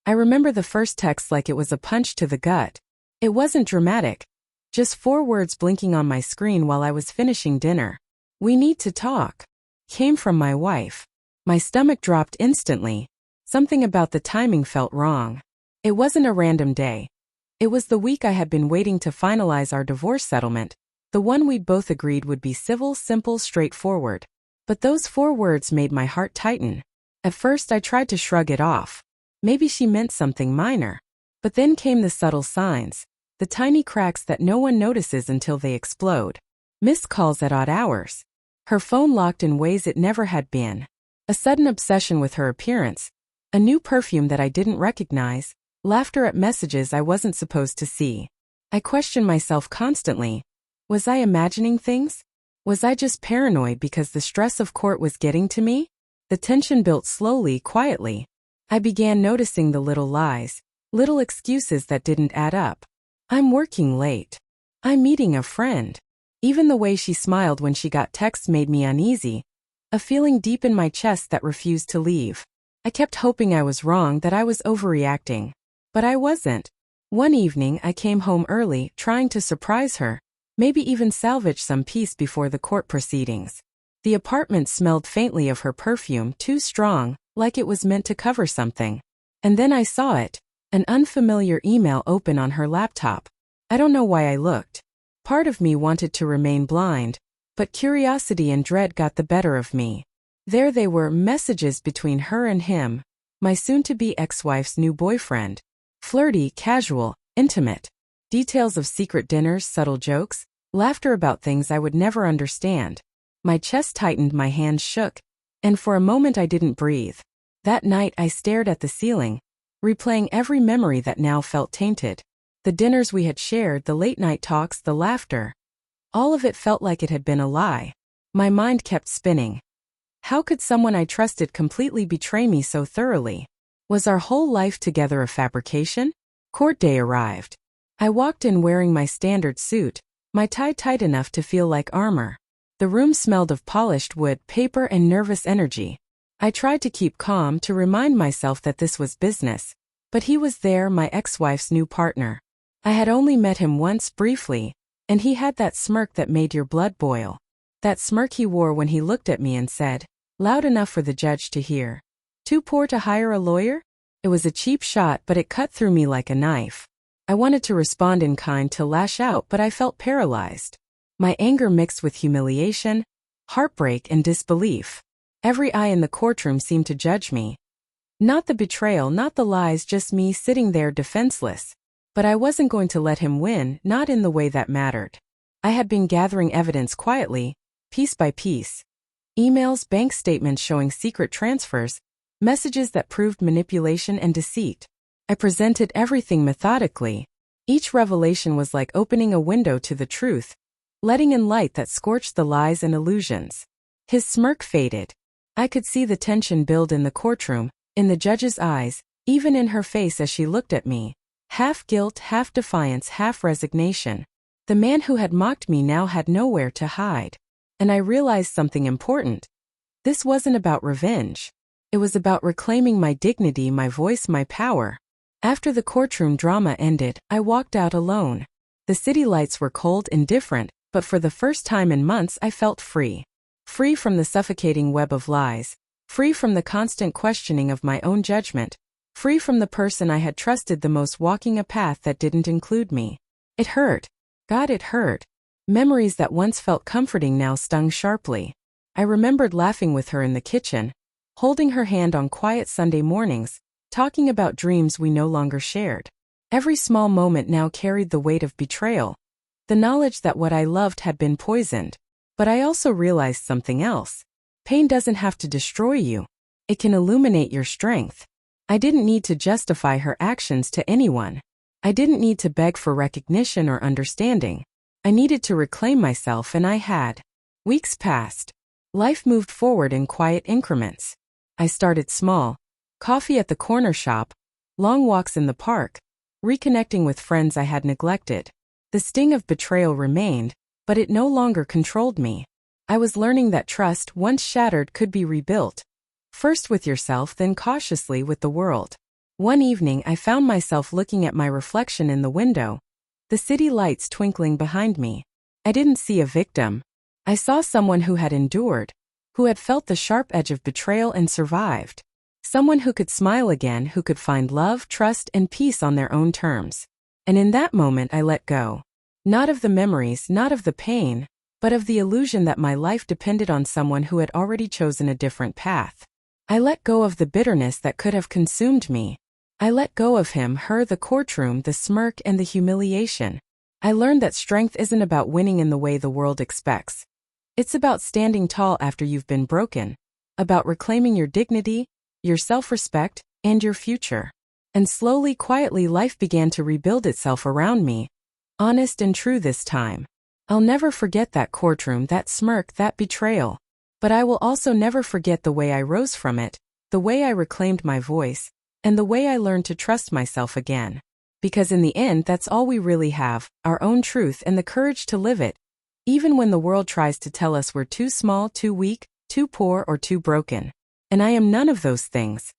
I remember the first text like it was a punch to the gut. It wasn't dramatic. Just 4 words blinking on my screen while I was finishing dinner. "We need to talk." Came from my wife. My stomach dropped instantly. Something about the timing felt wrong. It wasn't a random day. It was the week I had been waiting to finalize our divorce settlement, the one we'd both agreed would be civil, simple, straightforward. But those 4 words made my heart tighten. At first I tried to shrug it off. Maybe she meant something minor. But then came the subtle signs, the tiny cracks that no one notices until they explode. Missed calls at odd hours. Her phone locked in ways it never had been. A sudden obsession with her appearance. A new perfume that I didn't recognize. Laughter at messages I wasn't supposed to see. I questioned myself constantly. Was I imagining things? Was I just paranoid because the stress of court was getting to me? The tension built slowly, quietly. I began noticing the little lies, little excuses that didn't add up. I'm working late. I'm meeting a friend. Even the way she smiled when she got texts made me uneasy, a feeling deep in my chest that refused to leave. I kept hoping I was wrong, that I was overreacting. But I wasn't. One evening I came home early, trying to surprise her, maybe even salvage some peace before the court proceedings. The apartment smelled faintly of her perfume, too strong, like it was meant to cover something. And then I saw it, an unfamiliar email open on her laptop. I don't know why I looked. Part of me wanted to remain blind, but curiosity and dread got the better of me. There they were, messages between her and him, my soon-to-be ex-wife's new boyfriend. Flirty, casual, intimate. Details of secret dinners, subtle jokes, laughter about things I would never understand. My chest tightened, my hands shook, and for a moment I didn't breathe. That night I stared at the ceiling, replaying every memory that now felt tainted. The dinners we had shared, the late-night talks, the laughter. All of it felt like it had been a lie. My mind kept spinning. How could someone I trusted completely betray me so thoroughly? Was our whole life together a fabrication? Court day arrived. I walked in wearing my standard suit, my tie tight enough to feel like armor. The room smelled of polished wood, paper, and nervous energy. I tried to keep calm, to remind myself that this was business. But he was there, my ex-wife's new partner. I had only met him once, briefly, and he had that smirk that made your blood boil. That smirk he wore when he looked at me and said, loud enough for the judge to hear, "Too poor to hire a lawyer?" It was a cheap shot, but it cut through me like a knife. I wanted to respond in kind, to lash out, but I felt paralyzed. My anger mixed with humiliation, heartbreak, and disbelief. Every eye in the courtroom seemed to judge me. Not the betrayal, not the lies, just me sitting there defenseless. But I wasn't going to let him win, not in the way that mattered. I had been gathering evidence quietly, piece by piece. Emails, bank statements showing secret transfers, messages that proved manipulation and deceit. I presented everything methodically. Each revelation was like opening a window to the truth, letting in light that scorched the lies and illusions. His smirk faded. I could see the tension build in the courtroom, in the judge's eyes, even in her face as she looked at me. Half guilt, half defiance, half resignation. The man who had mocked me now had nowhere to hide. And I realized something important. This wasn't about revenge. It was about reclaiming my dignity, my voice, my power. After the courtroom drama ended, I walked out alone. The city lights were cold and different, but for the first time in months I felt free. Free from the suffocating web of lies. Free from the constant questioning of my own judgment. Free from the person I had trusted the most, walking a path that didn't include me. It hurt. God, it hurt. Memories that once felt comforting now stung sharply. I remembered laughing with her in the kitchen, holding her hand on quiet Sunday mornings, talking about dreams we no longer shared. Every small moment now carried the weight of betrayal, the knowledge that what I loved had been poisoned. But I also realized something else. Pain doesn't have to destroy you. It can illuminate your strength. I didn't need to justify her actions to anyone. I didn't need to beg for recognition or understanding. I needed to reclaim myself, and I had. Weeks passed. Life moved forward in quiet increments. I started small. Coffee at the corner shop, long walks in the park, reconnecting with friends I had neglected. The sting of betrayal remained, but it no longer controlled me. I was learning that trust, once shattered, could be rebuilt. First with yourself, then cautiously with the world. One evening I found myself looking at my reflection in the window, the city lights twinkling behind me. I didn't see a victim. I saw someone who had endured, who had felt the sharp edge of betrayal and survived. Someone who could smile again, who could find love, trust, and peace on their own terms. And in that moment I let go. Not of the memories, not of the pain, but of the illusion that my life depended on someone who had already chosen a different path. I let go of the bitterness that could have consumed me. I let go of him, her, the courtroom, the smirk, and the humiliation. I learned that strength isn't about winning in the way the world expects. It's about standing tall after you've been broken, about reclaiming your dignity, your self-respect, and your future. And slowly, quietly, life began to rebuild itself around me, honest and true this time. I'll never forget that courtroom, that smirk, that betrayal. But I will also never forget the way I rose from it, the way I reclaimed my voice, and the way I learned to trust myself again. Because in the end, that's all we really have, our own truth and the courage to live it, even when the world tries to tell us we're too small, too weak, too poor, or too broken. And I am none of those things.